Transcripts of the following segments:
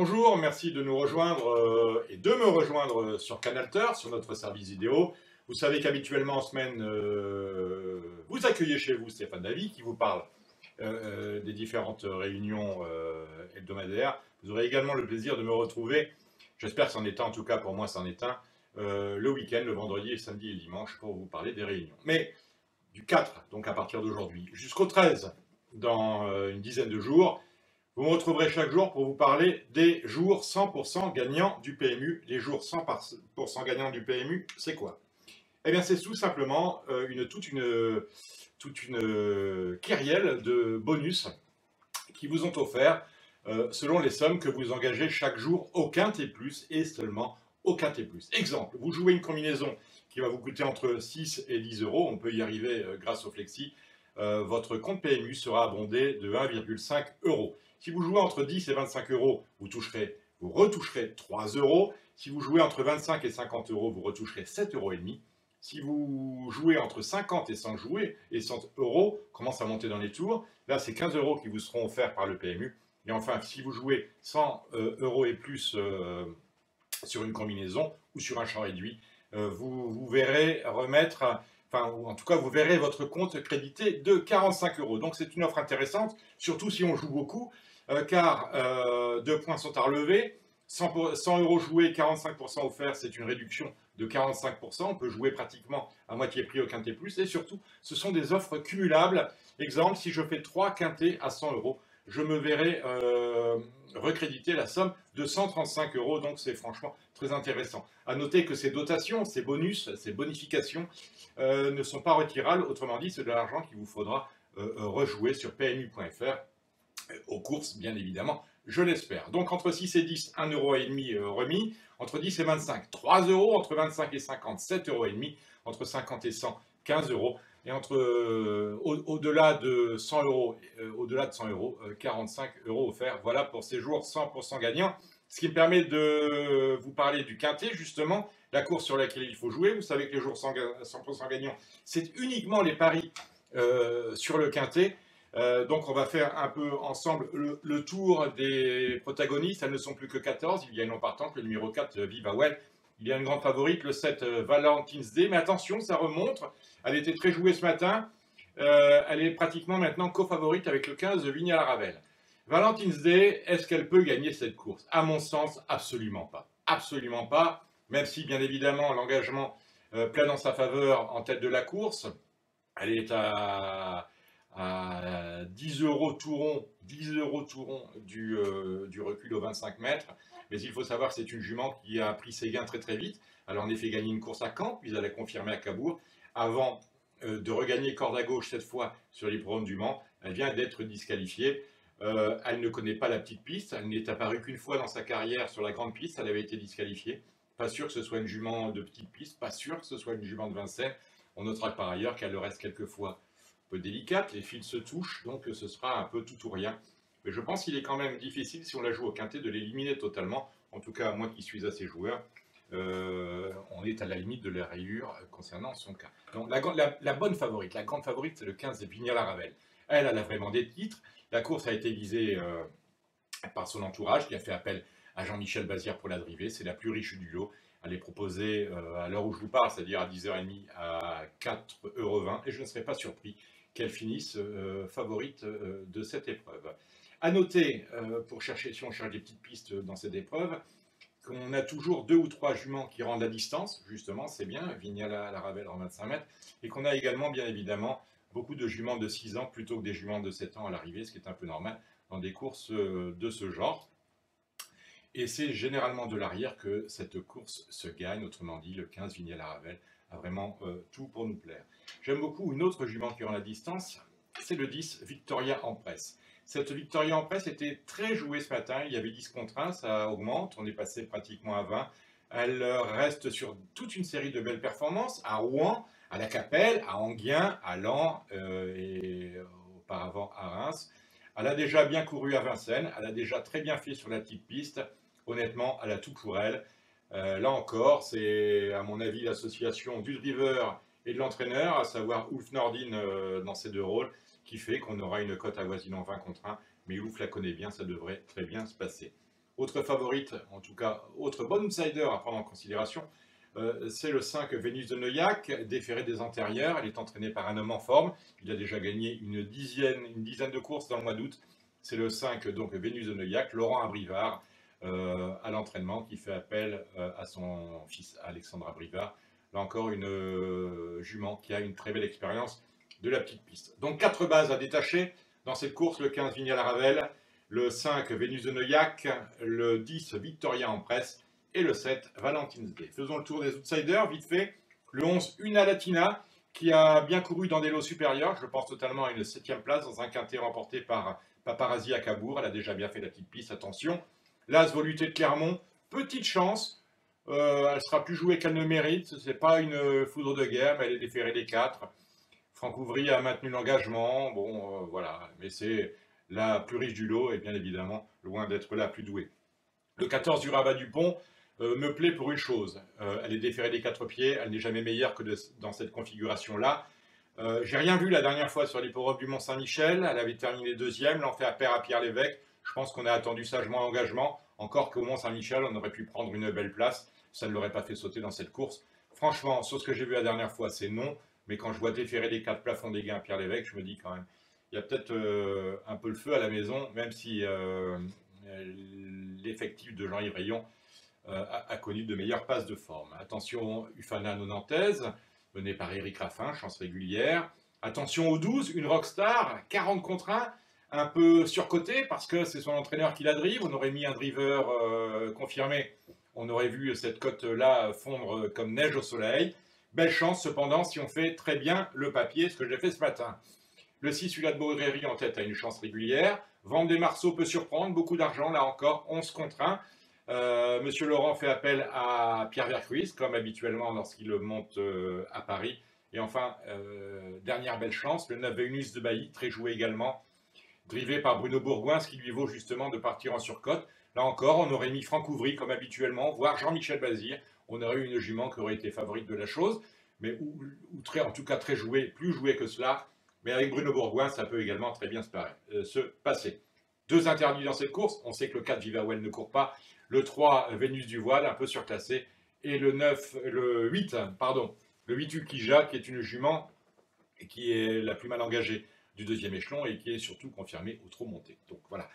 Bonjour, merci de nous rejoindre et de me rejoindre sur Canalter, sur notre service vidéo. Vous savez qu'habituellement en semaine, vous accueillez chez vous Stéphane Davy qui vous parle des différentes réunions hebdomadaires. Vous aurez également le plaisir de me retrouver, j'espère que c'en est un, en tout cas pour moi c'en est un, le week-end, le vendredi, le samedi et le dimanche pour vous parler des réunions. Mais du 4, donc à partir d'aujourd'hui, jusqu'au 13, dans une dizaine de jours, vous me retrouverez chaque jour pour vous parler des jours 100% gagnants du PMU. Les jours 100% gagnants du PMU, c'est quoi? Eh bien, c'est tout simplement toute une kyrielle de bonus qui vous ont offert selon les sommes que vous engagez chaque jour au Quintet Plus et seulement au Quintet Plus. Exemple, vous jouez une combinaison qui va vous coûter entre 6 et 10 euros, on peut y arriver grâce au Flexi. Votre compte PMU sera abondé de 1,5 euros. Si vous jouez entre 10 et 25 euros, vous retoucherez 3 euros. Si vous jouez entre 25 et 50 euros, vous retoucherez 7,5 euros. Si vous jouez entre 50 et 100 euros, commence à monter dans les tours. Là, c'est 15 euros qui vous seront offerts par le PMU. Et enfin, si vous jouez 100 euros et plus sur une combinaison ou sur un champ réduit, vous verrez remettre, enfin, ou en tout cas, vous verrez votre compte crédité de 45 euros. Donc, c'est une offre intéressante, surtout si on joue beaucoup, car 2 points sont à relever. 100 euros joués, 45% offerts, c'est une réduction de 45%. On peut jouer pratiquement à moitié prix au Quintet Plus. Et surtout, ce sont des offres cumulables. Exemple, si je fais 3 quintets à 100 euros, je me verrai recréditer la somme de 135 euros. Donc, c'est franchement très intéressant. À noter que ces dotations, ces bonus, ces bonifications ne sont pas retirables. Autrement dit, c'est de l'argent qu'il vous faudra rejouer sur pmu.fr aux courses, bien évidemment, je l'espère. Donc, entre 6 et 10, 1,5 € remis. Entre 10 et 25, 3 euros. Entre 25 et 50, 7,5 €. Entre 50 et 100, 15 euros. Et au-delà de 100 euros, 45 euros offerts. Voilà pour ces jours 100% gagnants. Ce qui me permet de vous parler du Quintet, justement, la course sur laquelle il faut jouer. Vous savez que les jours 100% gagnants, c'est uniquement les paris sur le Quintet. Donc on va faire un peu ensemble le tour des protagonistes. Elles ne sont plus que 14. Il y a une en partante, le numéro 4, Viva Well. Il y a une grande favorite, le 7, Valentine's Day. Mais attention, ça remonte. Elle était très jouée ce matin. Elle est pratiquement maintenant co-favorite avec le 15, Vignal Ravel. Valentine's Day, est-ce qu'elle peut gagner cette course? À mon sens, absolument pas. Absolument pas. Même si, bien évidemment, l'engagement plaide en sa faveur en tête de la course. Elle est à 10 euros tout rond, du recul aux 25 mètres. Mais il faut savoir que c'est une jument qui a pris ses gains très très vite. Elle a en effet gagné une course à Caen, puis elle a confirmé à Cabourg, avant de regagner corde à gauche cette fois sur l'hippodrome du Mans. Elle vient d'être disqualifiée. Elle ne connaît pas la petite piste. Elle n'est apparue qu'une fois dans sa carrière sur la grande piste. Elle avait été disqualifiée. Pas sûr que ce soit une jument de petite piste, pas sûr que ce soit une jument de Vincennes. On notera par ailleurs qu'elle le reste quelquefois un peu délicate, les fils se touchent, donc ce sera un peu tout ou rien. Mais je pense qu'il est quand même difficile, si on la joue au Quintet, de l'éliminer totalement. En tout cas, moi qui suis assez joueur, on est à la limite de la rayure concernant son cas. Donc la bonne favorite, la grande favorite, c'est le 15 Vignal Ravel. Elle a vraiment des titres. La course a été visée par son entourage, qui a fait appel à Jean-Michel Bazir pour la driver. C'est la plus riche du lot. Elle est proposée à l'heure où je vous parle, c'est-à-dire à 10h30 à 4,20 €. Et je ne serais pas surpris qu'elle finisse favorite de cette épreuve. À noter, si on cherche des petites pistes dans cette épreuve, qu'on a toujours 2 ou 3 juments qui rendent la distance, justement, c'est bien, Vignal à la Ravel en 25 mètres, et qu'on a également, bien évidemment, beaucoup de juments de 6 ans plutôt que des juments de 7 ans à l'arrivée, ce qui est un peu normal dans des courses de ce genre. Et c'est généralement de l'arrière que cette course se gagne, autrement dit, le 15 Vignal à Ravel a vraiment tout pour nous plaire. J'aime beaucoup une autre jument qui rend la distance, c'est le 10 Victoria Empress. Cette Victoria Empress était très jouée ce matin, il y avait 10 contre 1, ça augmente, on est passé pratiquement à 20. Elle reste sur toute une série de belles performances, à Rouen, à La Capelle, à Enghien, à Laon et auparavant à Reims. Elle a déjà bien couru à Vincennes, elle a déjà très bien fait sur la petite piste. Honnêtement, elle a tout pour elle. Là encore, c'est à mon avis l'association du driver et de l'entraîneur, à savoir Ulf Nordin dans ces deux rôles, qui fait qu'on aura une cote avoisinant 20 contre 1. Mais Ulf la connaît bien, ça devrait très bien se passer. Autre favorite, en tout cas, autre bon outsider à prendre en considération, c'est le 5 Vénus de Neuilhac, déféré des antérieurs. Elle est entraînée par un homme en forme. Il a déjà gagné une dizaine de courses dans le mois d'août. C'est le 5, donc Vénus de Neuilhac, Laurent Abrivard, à l'entraînement, qui fait appel à son fils Alexandre Abrivard. Là encore, une jument qui a une très belle expérience de la petite piste. Donc 4 bases à détacher dans cette course, le 15 Vignal Ravel, le 5 Vénus de Neuilhac, le 10 Victoria en presse et le 7 Valentine's Day. Faisons le tour des outsiders, vite fait. Le 11 Una Latina, qui a bien couru dans des lots supérieurs, je pense totalement à une 7e place dans un quintet remporté par Paparazzi à Cabourg. Elle a déjà bien fait la petite piste, attention. L'As Voluté de Clermont, petite chance, elle sera plus jouée qu'elle ne mérite, ce n'est pas une foudre de guerre, mais elle est déférée des 4. Franck Ouvry a maintenu l'engagement, bon voilà, mais c'est la plus riche du lot et bien évidemment loin d'être la plus douée. Le 14 du Rabat du Pont me plaît pour une chose, elle est déférée des 4 pieds, elle n'est jamais meilleure que dans cette configuration-là. J'ai rien vu la dernière fois sur l'hippodrome du Mont-Saint-Michel, elle avait terminé 2e, l'en fait à pair à Pierre Lévesque. Je pense qu'on a attendu sagement l'engagement, encore qu'au Mont-Saint-Michel, on aurait pu prendre une belle place, ça ne l'aurait pas fait sauter dans cette course. Franchement, sur ce que j'ai vu la dernière fois, c'est non, mais quand je vois déférer les 4 plafonds des gains à Pierre Lévesque, je me dis quand même, il y a peut-être un peu le feu à la maison, même si l'effectif de Jean-Yves Rayon a connu de meilleures passes de forme. Attention, Ufana Nonantaise, menée par Éric Raffin, chance régulière. Attention au 12, une rockstar, 40 contre 1, un peu surcoté parce que c'est son entraîneur qui la drive. On aurait mis un driver confirmé, on aurait vu cette cote-là fondre comme neige au soleil. Belle chance cependant si on fait très bien le papier, ce que j'ai fait ce matin. Le 6, Ulla de Beauréry en tête a une chance régulière. Vendre des Marceaux peut surprendre, beaucoup d'argent, là encore, 11 contre 1. Monsieur Laurent fait appel à Pierre Vercruis, comme habituellement lorsqu'il monte à Paris. Et enfin, dernière belle chance, le 9 Vénus de Bailly, très joué également, drivé par Bruno Bourgoin, ce qui lui vaut justement de partir en surcote. Là encore, on aurait mis Franck Ouvry comme habituellement, voire Jean-Michel Bazir. On aurait eu une jument qui aurait été favorite de la chose, mais en tout cas très joué, plus joué que cela. Mais avec Bruno Bourgoin, ça peut également très bien se passer. 2 interdits dans cette course. On sait que le 4 Vivawel ne court pas. Le 3 Vénus du Voile, un peu surclassé. Et le 8 Ukija, qui est une jument qui est la plus mal engagée du 2e échelon et qui est surtout confirmée au trot monté. Donc voilà.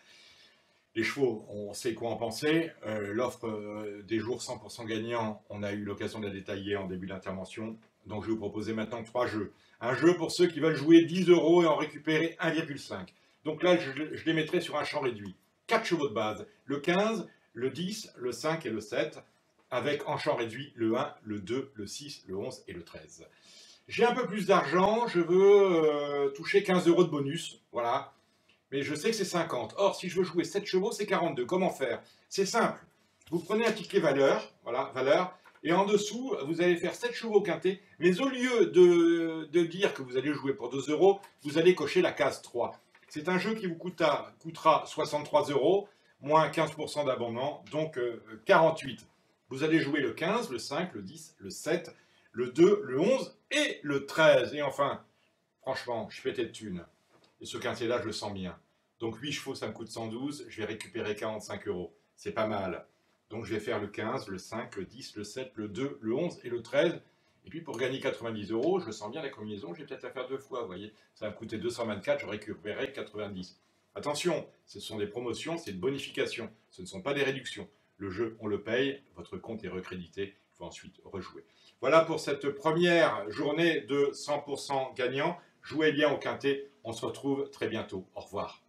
Les chevaux, on sait quoi en penser. L'offre des jours 100% gagnants, on a eu l'occasion de la détailler en début d'intervention. Donc je vais vous proposer maintenant 3 jeux. Un jeu pour ceux qui veulent jouer 10 € et en récupérer 1,5. Donc là, je les mettrai sur un champ réduit. 4 chevaux de base, le 15, le 10, le 5 et le 7, avec en champ réduit le 1, le 2, le 6, le 11 et le 13. J'ai un peu plus d'argent, je veux toucher 15 € de bonus, voilà. Mais je sais que c'est 50. Or, si je veux jouer 7 chevaux, c'est 42. Comment faire? C'est simple. Vous prenez un ticket valeur, voilà, valeur, et en dessous, vous allez faire 7 chevaux quintés, mais au lieu de dire que vous allez jouer pour 2 €, vous allez cocher la case 3. C'est un jeu qui vous coûtera 63 €, moins 15% d'abondement, donc 48. Vous allez jouer le 15, le 5, le 10, le 7, le 2, le 11 et le 13. Et enfin, franchement, je fais tête de thune. Et ce quintet-là, je le sens bien. Donc 8 chevaux, ça me coûte 112, je vais récupérer 45 €. C'est pas mal. Donc je vais faire le 15, le 5, le 10, le 7, le 2, le 11 et le 13. Et puis pour gagner 90 €, je sens bien la combinaison, je vais peut-être la faire 2 fois, vous voyez. Ça va me coûter 224, je récupérerai 90. Attention, ce sont des promotions, c'est une bonification, ce ne sont pas des réductions. Le jeu, on le paye, votre compte est recrédité, il faut ensuite rejouer. Voilà pour cette première journée de 100% gagnant. Jouez bien au quintet, on se retrouve très bientôt. Au revoir.